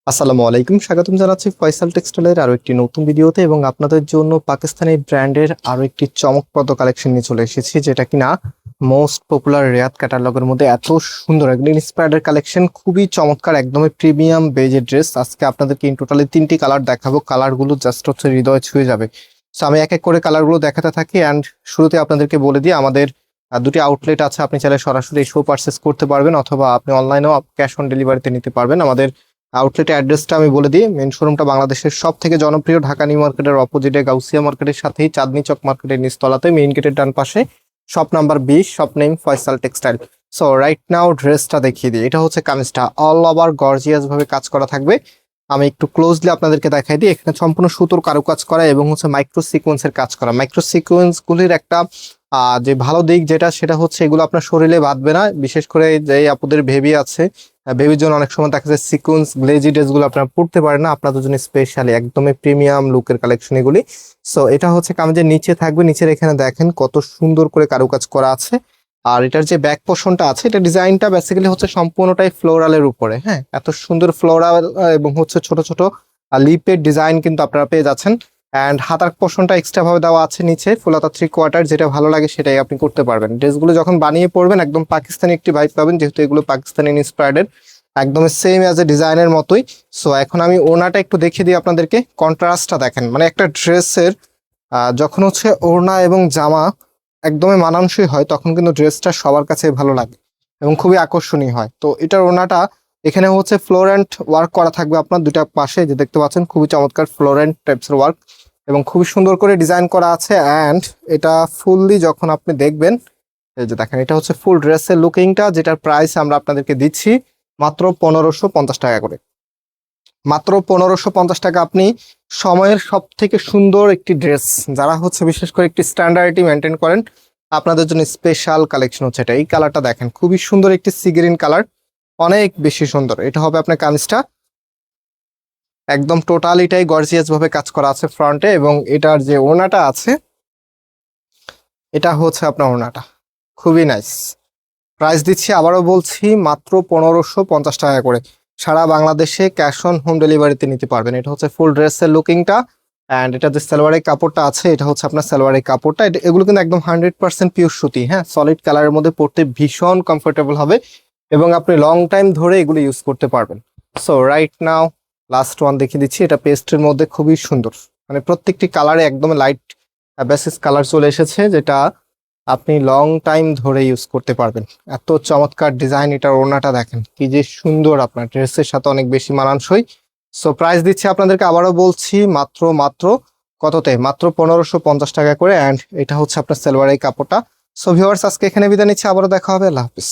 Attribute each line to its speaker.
Speaker 1: আসসালামু আলাইকুম, স্বাগতম জানাচ্ছি ফয়সাল টেক্সটাইলের আরো একটি নতুন ভিডিওতে এবং আপনাদের জন্য পাকিস্তানি ব্র্যান্ডের আরো একটি চমকপ্রদ কালেকশন নিয়ে চলে এসেছি, যেটা কিনা মোস্ট পপুলার রিয়াদ ক্যাটালগের মধ্যে এত সুন্দর একদম ইন্সপায়ার্ড কালেকশন, খুবই চমৎকার, একদমই প্রিমিয়াম বেজের ড্রেস। আজকে আপনাদেরকে ইন টোটালি তিনটি কালার দেখাবো, কালারগুলো জাস্ট হচ্ছে হৃদয় ছুঁয়ে যাবে। সো আমি এক এক করে কালারগুলো দেখাতে থাকি অ্যান্ড শুরুতে আপনাদেরকে বলে দিই আমাদের দুটি আউটলেট আছে, আপনি চাইলে সরাসরি শো পারচেস করতে পারবেন অথবা আপনি অনলাইনেও ক্যাশ অন ডেলিভারিতে নিতে পারবেন। আমাদের আউটলেটের অ্যাড্রেসটা আমি বলে দিই। মেন শোরুমটা বাংলাদেশের সব থেকে জনপ্রিয় ঢাকা নিউ মার্কেটের অপোজিটে গাউসিয়া মার্কেটের সাথেই চাঁদনি চক মার্কেটের নিচতলাতে মেইন গেটের ডান পাশে shop number 20, shop name Faisal textile. So right now ড্রেসটা দেখিয়ে দিই। এটা হচ্ছে কামিজটা, অল ওভার গর্জিয়াস ভাবে কাজ করা থাকবে। আমি একটু ক্লোজলি আপনাদেরকে দেখাই দিই। এখানে সম্পূর্ণ সুতোর কারুকাজ করা এবং হচ্ছে মাইক্রো সিকোয়েন্সের কাজ করা। মাইক্রো সিকোয়েন্স গুলির একটা যে ভালো দিক যেটা সেটা হচ্ছে এগুলো আপনার শরীরে বাঁধবে না, বিশেষ করে যে আপুদের বেবি আছে, বেবির জন্য অনেক সময় দেখা যায় সিকোয়েন্স গ্লেজি ড্রেসগুলো আপনারা পড়তে পারেন না, আপনাদের জন্য স্পেশালি একদমই প্রিমিয়াম লুকের কালেকশন এগুলি। সো এটা হচ্ছে কামিজের নিচে থাকবে, নিচের এখানে দেখেন কত সুন্দর করে কারুকাজ করা আছে। আর এটার যে ব্যাক পোর্শনটা আছে, এটা ডিজাইনটা বেসিক্যালি হচ্ছে সম্পূর্ণটাই ফ্লোরালের উপরে। হ্যাঁ, এত সুন্দর ফ্লোরাল এবং হচ্ছে ছোট ছোট লিপের ডিজাইন কিন্তু আপনারা পেয়ে যাচ্ছেন। অ্যান্ড হাতার পোর্শনটা এক্সট্রা ভাবে দেওয়া আছে নিচে, ফুল হাতা 3/4, যেটা ভালো লাগে সেটাই আপনি করতে পারবেন। ড্রেসগুলো যখন বানিয়ে পড়বেন একদম পাকিস্তানি একটি ভাইব পাবেন, যেহেতু এগুলো পাকিস্তানি ইন্সপায়ার্ড, একদম সেম অ্যাজ এ ডিজাইনের মতোই। সো এখন আমি ওড়নাটা একটু দেখিয়ে দিই আপনাদেরকে। কন্ট্রাস্টটা দেখেন, মানে একটা ড্রেসের যখন হচ্ছে ওড়না এবং জামা একদমই মানানসই হয় তখন কিন্তু ড্রেসটা সবার কাছে ভালো লাগে এবং খুবই আকর্ষণীয় হয়। তো এটার ওড়নাটা এখানে হচ্ছে ফ্লোরেন্ট ওয়ার্ক করা থাকবে আপনার দুটা পাশে, যে দেখতে পাচ্ছেন খুবই চমৎকার ফ্লোরেন্ট টাইপসের ওয়ার্ক এবং খুবই সুন্দর করে ডিজাইন করা আছে। অ্যান্ড এটা ফুললি যখন আপনি দেখবেন, এই যে দেখেন, এটা হচ্ছে ফুল ড্রেসের লুকিংটা, যেটার প্রাইস আমরা আপনাদেরকে দিচ্ছি মাত্র 1550 টাকা করে। মাত্র 1550 টাকা আপনি সময়ের সব থেকে সুন্দর একটি ড্রেস, যারা হচ্ছে বিশেষ করে একটি স্ট্যান্ডার্ডটি মেনটেন করেন, আপনাদের জন্য স্পেশাল কালেকশন হচ্ছে এটা। এই কালারটা দেখেন, খুবই সুন্দর একটি সি গ্রিন কালার, অনেক বেশি সুন্দর। এটা হবে আপনার কামিজটা, একদম টোটালিটাই গর্জিয়াস ভাবে কাজ করা আছে ফ্রন্টে এবং এটার যে ওড়নাটা আছে, এটা হচ্ছে আপনার ওড়নাটা, খুবই নাইস। প্রাইস দিচ্ছি আবারও বলছি মাত্র 1550 টাকা করে। সারা বাংলাদেশে ক্যাশ অন হোম ডেলিভারিতে নিতে পারবেন। এটা হচ্ছে ফুল ড্রেসের লুকিংটা। অ্যান্ড এটা যে সালোয়ারের কাপড়টা আছে, এটা হচ্ছে আপনার সালোয়ারের কাপড়টা। এগুলো কিন্তু একদম 100% পিওর সুতি। হ্যাঁ, সলিড কালারের মধ্যে পড়তে ভীষণ কমফোর্টেবল হবে এবং আপনি লং টাইম ধরে এগুলো ইউজ করতে পারবেন। So right now last one দেখিয়ে দিচ্ছি। এটা পেস্টের মধ্যে খুবই সুন্দর, মানে প্রত্যেকটি কালারে একদম লাইট বেসিস কালার চলে এসেছে, যেটা আপনি লং টাইম ধরে ইউজ করতে পারবেন। এত চমৎকার ডিজাইন। এটার ওড়নাটা দেখেন কি যে সুন্দর, আপনার ড্রেসের সাথে অনেক বেশি মানানসই। সো প্রাইস দিচ্ছি আপনাদেরকে আবারও বলছি মাত্র মাত্র কততে, মাত্র 1550 টাকা করে। অ্যান্ড এটা হচ্ছে আপনার সালোয়ারের কাপড়টা। সো ভিউয়ার্স, আজকে এখানে বিদায় নিচ্ছি, আবারও দেখা হবে, আল্লাহ হাফিজ।